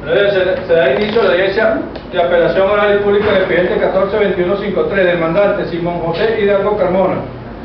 Se da inicio a la audiencia de apelación oral y pública del expediente 142153, demandante Simón José Hidalgo Carmona.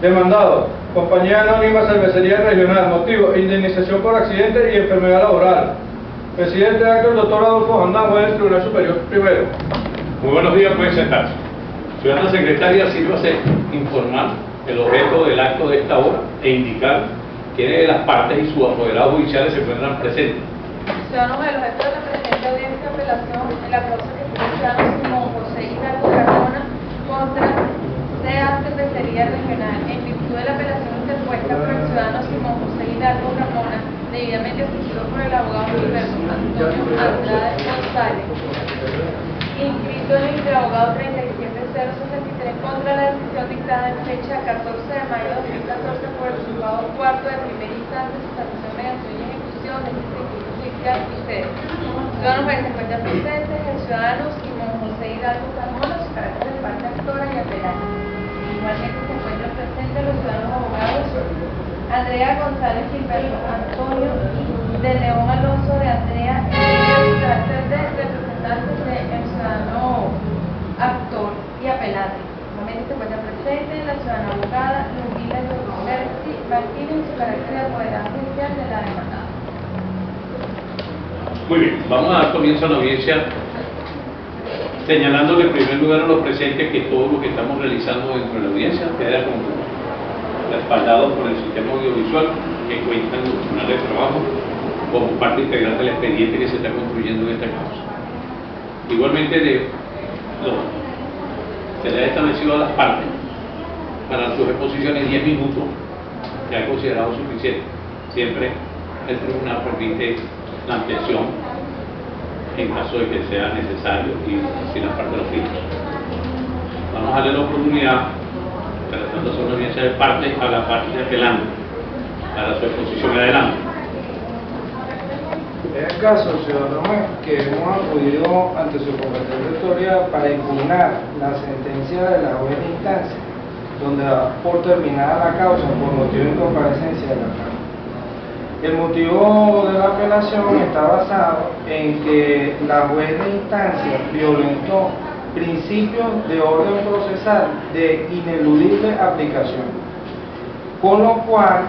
Demandado, Compañía Anónima Cervecería Regional, motivo, indemnización por accidente y enfermedad laboral. Presidente de acto, el doctor Adolfo Jandán, juez del Tribunal Superior Primero. Muy buenos días, pueden sentarse. Ciudadana secretaria, sírvase informar el objeto del acto de esta hora e indicar quiénes de las partes y sus apoderados judiciales se encuentran presentes. Ciudadanos, el objeto de la presente audiencia de apelación en la causa que tiene el ciudadano Simón José Hidalgo Carmona contra CEA Cervecería Regional, en virtud de la apelación interpuesta por el ciudadano Simón José Hidalgo Carmona, debidamente asistido por el abogado Gilberto Antonio Andrade González, inscrito en el abogado 37063 contra la decisión dictada en fecha 14 de mayo de 2014 por el juzgado cuarto de primera instancia de sanción mediante ley y ejecución de este circuito judicial y ustedes. Ciudadanos, que se encuentran presentes el ciudadano Simón José Hidalgo Carmona, su carácter de parte actora y apelante. Igualmente se encuentran presentes los ciudadanos abogados Andrea González Gilberto Antonio de León Alonso de Andrea, en carácter de representantes del ciudadano actor y apelante. Igualmente se encuentra presente la ciudadana abogada Ludmila Berti Martínez en su carácter de apoderada judicial de la demandada. Muy bien, vamos a dar comienzo a la audiencia señalándole en primer lugar a los presentes que todo lo que estamos realizando dentro de la audiencia queda respaldado por el sistema audiovisual que cuenta en los tribunales de trabajo como parte integral del expediente que se está construyendo en esta causa. Igualmente se le ha establecido a las partes para sus exposiciones 10 minutos, que ha considerado suficiente. Siempre el tribunal permite la ampliación en caso de que sea necesario y si la parte lo pide. Vamos a darle la oportunidad, tratándose de una audiencia de parte, a la parte apelante para su exposición adelante. En el caso, ciudadanos, que hemos acudido ante su convocatoria para impugnar la sentencia de la juez de instancia, donde da por terminada la causa por motivo de incomparecencia de la causa. El motivo de la apelación está basado en que la juez de instancia violentó principios de orden procesal de ineludible aplicación, con lo cual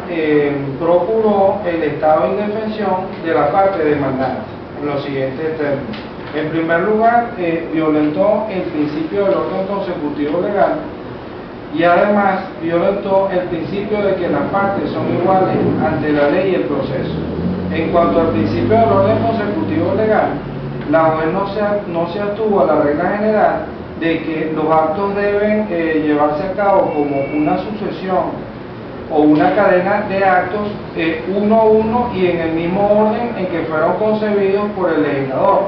procuró el estado de indefensión de la parte demandante en los siguientes términos. En primer lugar, violentó el principio del orden consecutivo legal y además violentó el principio de que las partes son iguales ante la ley y el proceso. En cuanto al principio del orden consecutivo legal, la juez no se atuvo a la regla general de que los actos deben llevarse a cabo como una sucesión o una cadena de actos uno a uno y en el mismo orden en que fueron concebidos por el legislador.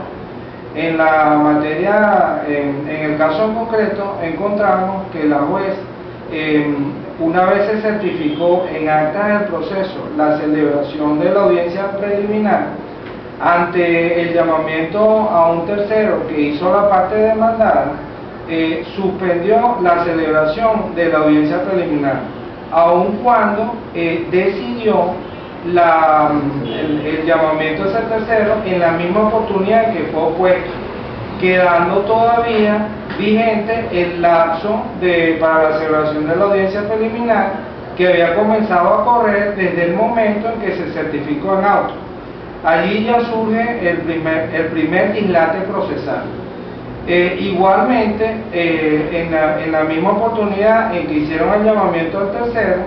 En la materia, en el caso en concreto, encontramos que la juez, una vez se certificó en actas del proceso la celebración de la audiencia preliminar, ante el llamamiento a un tercero que hizo la parte demandada, suspendió la celebración de la audiencia preliminar, aun cuando decidió el llamamiento a ese tercero en la misma oportunidad en que fue opuesto, quedando todavía vigente el lapso para la celebración de la audiencia preliminar que había comenzado a correr desde el momento en que se certificó en auto. Allí ya surge el primer dislate procesal. Igualmente, en la misma oportunidad en que hicieron el llamamiento al tercero,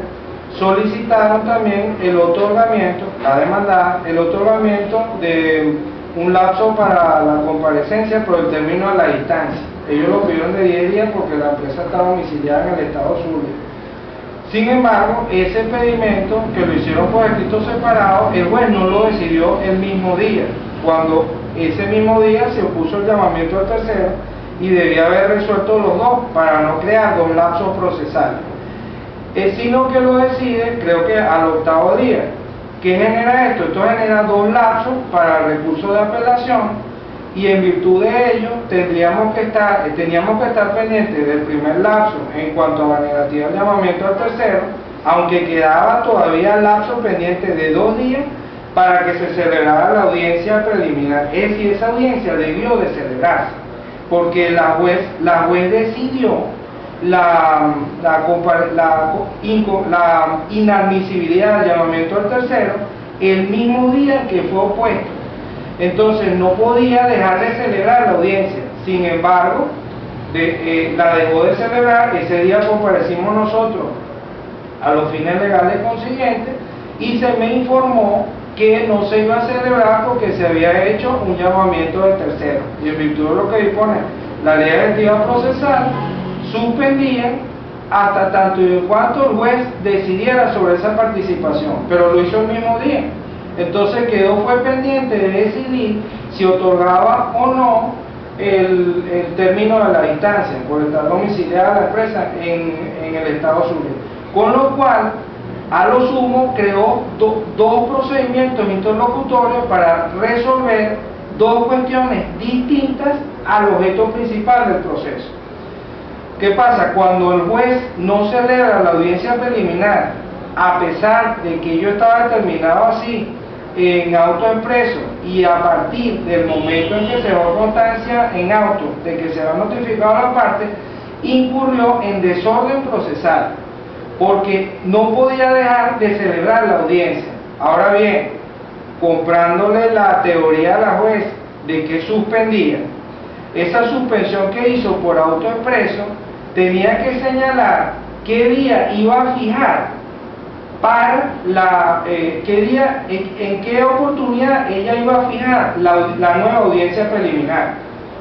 solicitaron también el otorgamiento, la demandada, el otorgamiento de un lapso para la comparecencia por el término de la distancia. Ellos lo pidieron de 10 días porque la empresa estaba domiciliada en el estado Zulia. Sin embargo, ese pedimento, que lo hicieron por escrito separado, el juez no lo decidió el mismo día, cuando ese mismo día se opuso el llamamiento al tercero y debía haber resuelto los dos para no crear dos lapsos procesales. Sino que lo decide, creo que al octavo día. ¿Qué genera esto? Esto genera dos lapsos para el recurso de apelación y en virtud de ello teníamos que estar pendientes del primer lapso en cuanto a la negativa del llamamiento al tercero, aunque quedaba todavía el lapso pendiente de 2 días para que se celebrara la audiencia preliminar. Es decir, esa audiencia debió de celebrarse, porque la juez decidió la inadmisibilidad del llamamiento al tercero el mismo día que fue opuesto. Entonces no podía dejar de celebrar la audiencia. Sin embargo, la dejó de celebrar. Ese día comparecimos nosotros a los fines legales consiguientes y se me informó que no se iba a celebrar porque se había hecho un llamamiento del tercero, y en virtud de lo que dispone la ley electiva procesal, suspendían hasta tanto y en cuanto el juez decidiera sobre esa participación, pero lo hizo el mismo día. Entonces fue pendiente de decidir si otorgaba o no el término de la distancia por estar domiciliada la empresa en el estado Zulia, con lo cual a lo sumo creó dos procedimientos interlocutorios para resolver dos cuestiones distintas al objeto principal del proceso. ¿Qué pasa? Cuando el juez no celebra la audiencia preliminar, a pesar de que ello estaba determinado así en auto expreso, y a partir del momento en que se dio constancia en auto de que se había notificado a la parte, incurrió en desorden procesal, porque no podía dejar de celebrar la audiencia. Ahora bien, comprándole la teoría a la juez de que suspendía, esa suspensión que hizo por auto expreso tenía que señalar qué día iba a fijar para en qué oportunidad ella iba a fijar la nueva audiencia preliminar,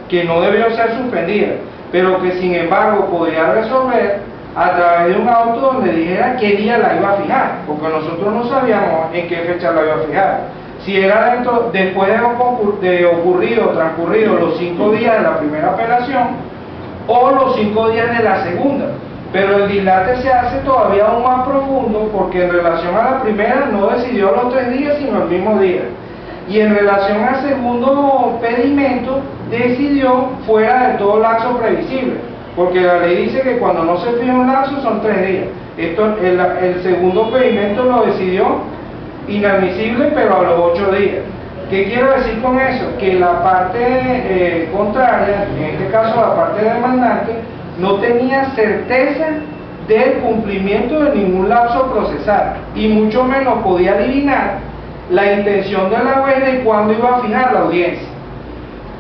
que no debió ser suspendida, pero que sin embargo podía resolver a través de un auto donde dijera qué día la iba a fijar, porque nosotros no sabíamos en qué fecha la iba a fijar. Si era después de transcurrido los 5 días de la primera apelación o los 5 días de la segunda. Pero el dislate se hace todavía aún más profundo, porque en relación a la primera no decidió los 3 días sino el mismo día, y en relación al segundo pedimento decidió fuera de todo lapso previsible, porque la ley dice que cuando no se fija un lapso son 3 días. El segundo pedimento lo decidió inadmisible, pero a los 8 días. ¿Qué quiero decir con eso? Que la parte contraria, en este caso la parte demandante, no tenía certeza del cumplimiento de ningún lapso procesal, y mucho menos podía adivinar la intención de la juez de cuándo iba a fijar la audiencia.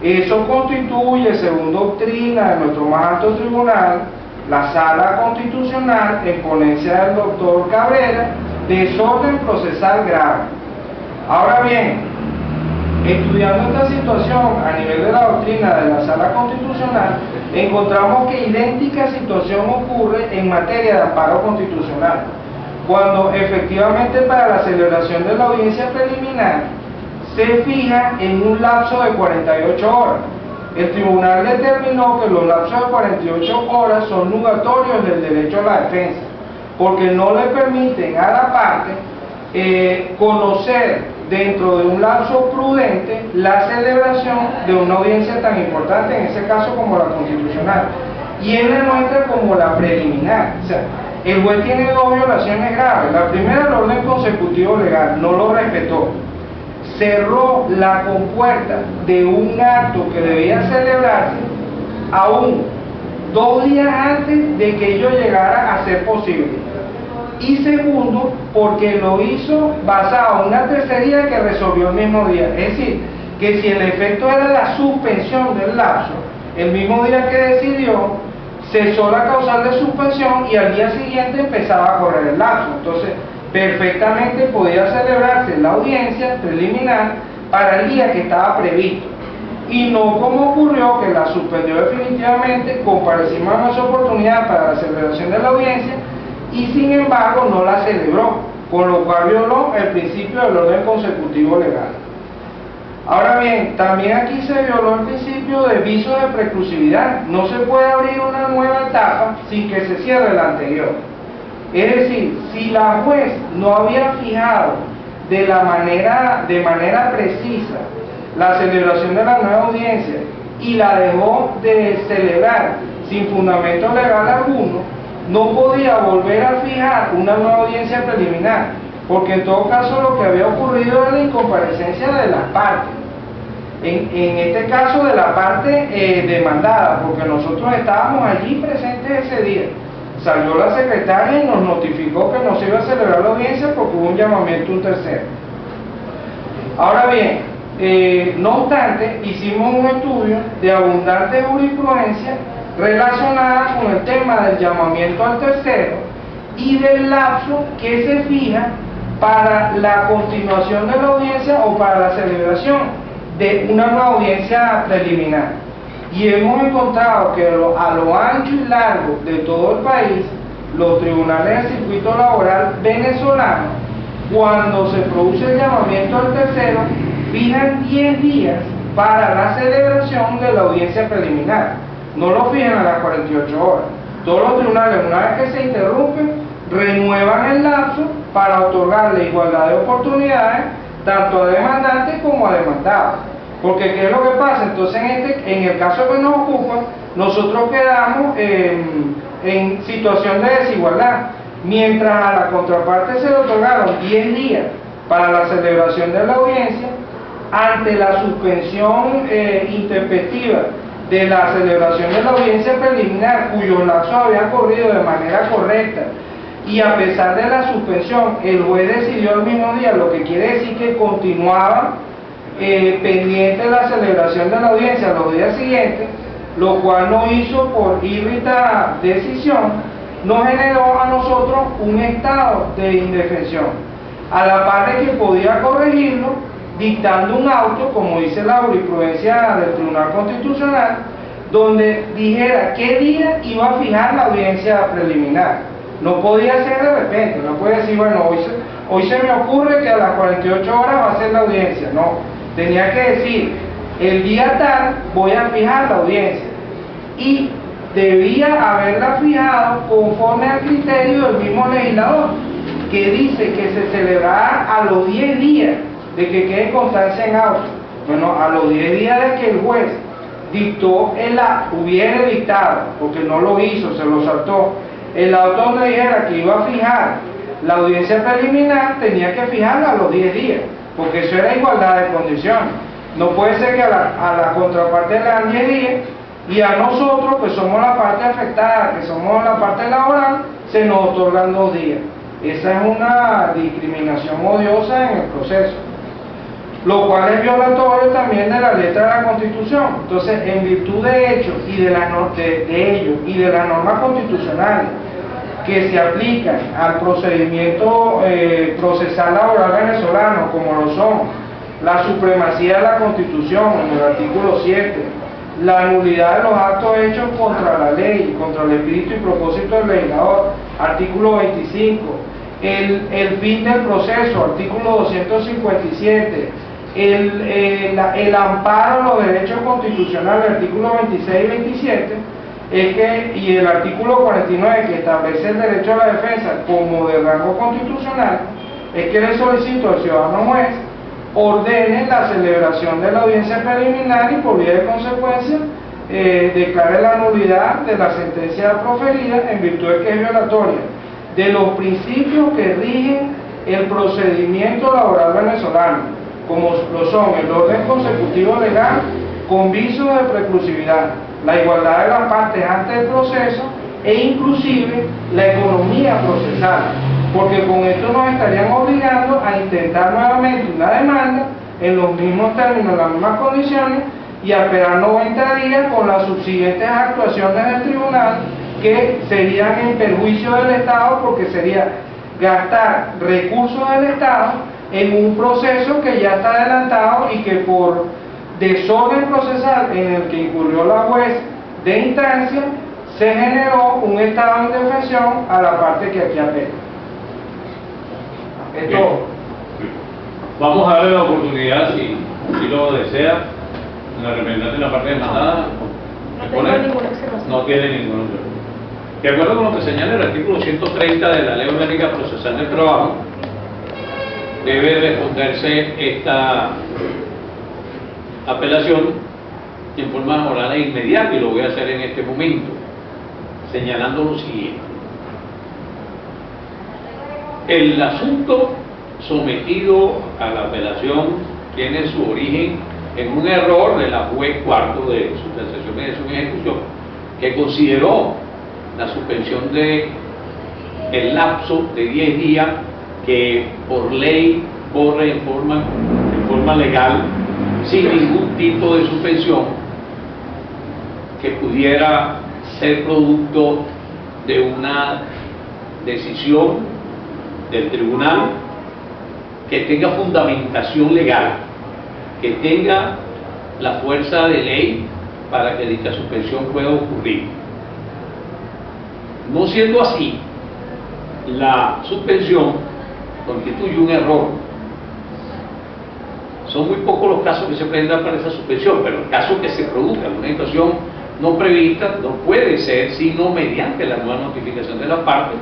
Eso constituye, según doctrina de nuestro más alto tribunal, la Sala Constitucional, en ponencia del doctor Cabrera, desorden procesal grave. Ahora bien, estudiando esta situación a nivel de la doctrina de la Sala Constitucional, encontramos que idéntica situación ocurre en materia de amparo constitucional, cuando efectivamente para la celebración de la audiencia preliminar se fija en un lapso de 48 horas. El tribunal determinó que los lapsos de 48 horas son nugatorios del derecho a la defensa, porque no le permiten a la parte conocer dentro de un lapso prudente la celebración de una audiencia tan importante, en ese caso como la constitucional, y en la nuestra como la preliminar. O sea, el juez tiene dos violaciones graves. La primera, el orden consecutivo legal, no lo respetó, cerró la compuerta de un acto que debía celebrarse aún 2 días antes de que ello llegara a ser posible. Y segundo, porque lo hizo basado en una tercería que resolvió el mismo día. Es decir, que si el efecto era la suspensión del lapso, el mismo día que decidió, cesó la causal de suspensión y al día siguiente empezaba a correr el lapso. Entonces, perfectamente podía celebrarse la audiencia preliminar para el día que estaba previsto. Y no como ocurrió, que la suspendió definitivamente, comparecimos en esa oportunidad para la celebración de la audiencia, y sin embargo no la celebró, con lo cual violó el principio del orden consecutivo legal. Ahora bien, también aquí se violó el principio de viso de preclusividad. No se puede abrir una nueva etapa sin que se cierre la anterior. Es decir, si la juez no había fijado de manera precisa la celebración de la nueva audiencia y la dejó de celebrar sin fundamento legal alguno, no podía volver a fijar una nueva audiencia preliminar, porque en todo caso lo que había ocurrido era la incomparecencia de las partes. En este caso de la parte demandada, porque nosotros estábamos allí presentes ese día. Salió la secretaria y nos notificó que no se iba a celebrar la audiencia porque hubo un llamamiento a un tercero. Ahora bien, no obstante, hicimos un estudio de abundante jurisprudencia relacionada con el tema del llamamiento al tercero y del lapso que se fija para la continuación de la audiencia o para la celebración de una nueva audiencia preliminar. Y hemos encontrado que a lo ancho y largo de todo el país, los tribunales del circuito laboral venezolano, cuando se produce el llamamiento al tercero, fijan 10 días para la celebración de la audiencia preliminar. No lo fijan a las 48 horas. Todos los tribunales, una vez que se interrumpen, renuevan el lapso para otorgarle igualdad de oportunidades tanto a demandantes como a demandados. Porque ¿qué es lo que pasa? Entonces en el caso que nos ocupa, nosotros quedamos en situación de desigualdad. Mientras a la contraparte se le otorgaron 10 días para la celebración de la audiencia, ante la suspensión intempestiva de la celebración de la audiencia preliminar, cuyos lapsos habían corrido de manera correcta, y a pesar de la suspensión, el juez decidió el mismo día, lo que quiere decir que continuaba pendiente de la celebración de la audiencia los días siguientes, lo cual no hizo por híbrida decisión, nos generó a nosotros un estado de indefensión, a la par de que podía corregirlo dictando un auto, como dice la jurisprudencia del Tribunal Constitucional, donde dijera qué día iba a fijar la audiencia preliminar. No podía ser de repente, no puede decir, bueno, hoy se me ocurre que a las 48 horas va a ser la audiencia. No, tenía que decir, el día tal voy a fijar la audiencia. Y debía haberla fijado conforme al criterio del mismo legislador, que dice que se celebrará a los 10 días de que quede constancia en auto. Bueno, a los 10 días de que el juez dictó hubiera dictado, porque no lo hizo, se lo saltó, el auto donde dijera que iba a fijar la audiencia preliminar, tenía que fijarla a los 10 días, porque eso era igualdad de condiciones. No puede ser que a la contraparte le dan 10 días y a nosotros, que somos la parte afectada, que somos la parte laboral, se nos otorgan 2 días. Esa es una discriminación odiosa en el proceso, lo cual es violatorio también de la letra de la Constitución. Entonces, en virtud de ello y de las normas constitucionales que se aplican al procedimiento procesal laboral venezolano, como lo son la supremacía de la Constitución en el artículo 7, la nulidad de los actos hechos contra la ley, contra el espíritu y propósito del legislador, artículo 25, el fin del proceso, artículo 257, el amparo a los derechos constitucionales, artículo 26 y 27, y el artículo 49, que establece el derecho a la defensa como de rango constitucional, es que le solicito al ciudadano juez ordene la celebración de la audiencia preliminar y por vía de consecuencia declare la nulidad de la sentencia proferida en virtud de que es violatoria de los principios que rigen el procedimiento laboral venezolano, como lo son el orden consecutivo legal con viso de preclusividad, la igualdad de las partes ante el proceso e inclusive la economía procesal, porque con esto nos estarían obligando a intentar nuevamente una demanda en los mismos términos, en las mismas condiciones, y a esperar 90 días con las subsiguientes actuaciones del tribunal que serían en perjuicio del Estado, porque sería gastar recursos del Estado en un proceso que ya está adelantado y que por desorden procesal en el que incurrió la juez de instancia se generó un estado de indefensión a la parte que aquí apela. Esto. Vamos a darle la oportunidad, si lo desea, en la representante de la parte demandada. No tiene ninguna observación. De acuerdo con lo que señala el artículo 130 de la Ley Orgánica Procesal del Trabajo, debe responderse esta apelación en forma oral e inmediata, y lo voy a hacer en este momento, señalando lo siguiente. El asunto sometido a la apelación tiene su origen en un error de la juez cuarto de sustanciación, mediación y ejecución, que consideró la suspensión de el lapso de 10 días que por ley corre en forma legal, sin ningún tipo de suspensión que pudiera ser producto de una decisión del tribunal que tenga fundamentación legal, que tenga la fuerza de ley para que dicha suspensión pueda ocurrir. No siendo así, la suspensión constituye un error. Son muy pocos los casos que se pueden dar para esa suspensión, pero el caso que se produzca en una situación no prevista no puede ser sino mediante la nueva notificación de la parte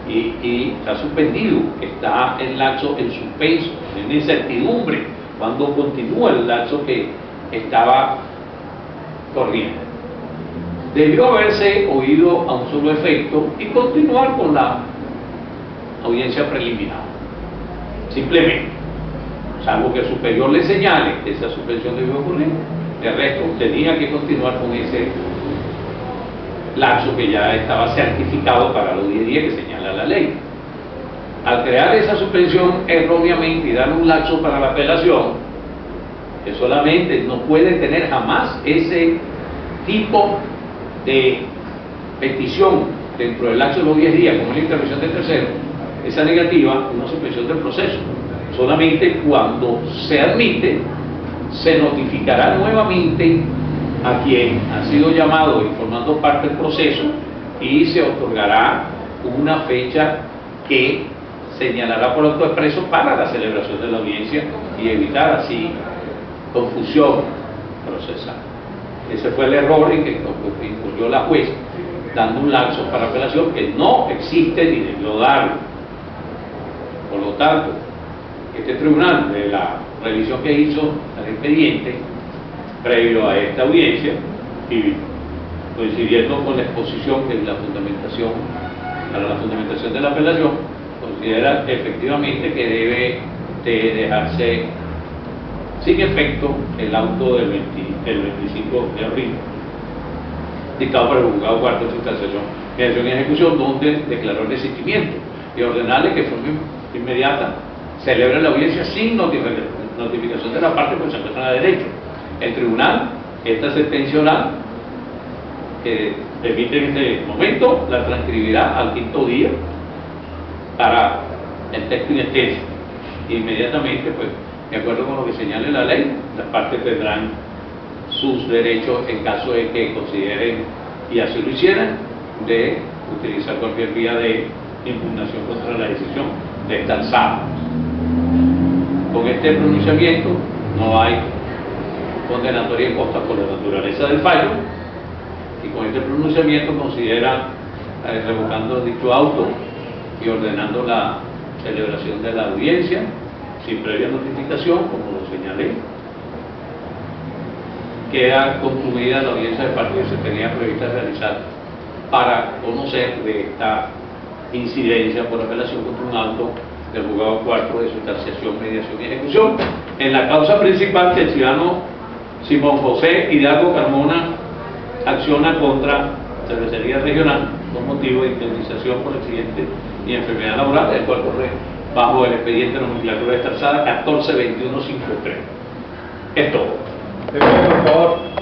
y está suspendido, está el lapso en suspenso, en incertidumbre, cuando continúa el lapso que estaba corriendo. Debió haberse oído a un solo efecto y continuar con la audiencia preliminar. Simplemente, salvo que el superior le señale que esa suspensión debió ocurrir, de resto tenía que continuar con ese lapso que ya estaba certificado para los 10 días que señala la ley. Al crear esa suspensión erróneamente y dar un lapso para la apelación, que solamente no puede tener jamás ese tipo de petición dentro del lapso de los 10 días, como una intervención de tercero, esa negativa, una suspensión del proceso. Solamente cuando se admite, se notificará nuevamente a quien ha sido llamado informando parte del proceso y se otorgará una fecha que señalará por acto expreso para la celebración de la audiencia y evitar así confusión procesal. Ese fue el error en que incurrió la juez, dando un lapso para apelación que no existe ni debió darlo. Por lo tanto, este tribunal, de la revisión que hizo al expediente previo a esta audiencia y coincidiendo con la exposición de la fundamentación para la fundamentación de la apelación, considera efectivamente que debe de dejarse sin efecto el auto del 25 de abril dictado por el juzgado cuarto de sustanciación, mediación y ejecución, donde declaró el desistimiento y ordenarle que de forma inmediata celebre la audiencia sin notificación de la parte, pues se encuentra de derecho. El tribunal, esta sentencia oral que emite en este momento, la transcribirá al quinto día para el texto in extenso. Inmediatamente, pues, de acuerdo con lo que señale la ley, las partes tendrán sus derechos en caso de que consideren, y así lo hicieran, de utilizar cualquier vía de impugnación contra la decisión de esta alzada. Con este pronunciamiento no hay condenatoria en costa por la naturaleza del fallo, y con este pronunciamiento considera revocando dicho auto y ordenando la celebración de la audiencia sin previa notificación, como lo señalé, queda concluida la audiencia de parte que se tenía prevista realizar para conocer de esta incidencia por apelación contra un auto del juzgado cuarto de sustanciación, mediación y ejecución en la causa principal que el ciudadano Simón José Hidalgo Carmona acciona contra Cervecería Regional con motivo de indemnización por accidente y enfermedad laboral, el cual corre bajo el expediente de nomenclatura estarzada 142153. Es todo. Por favor.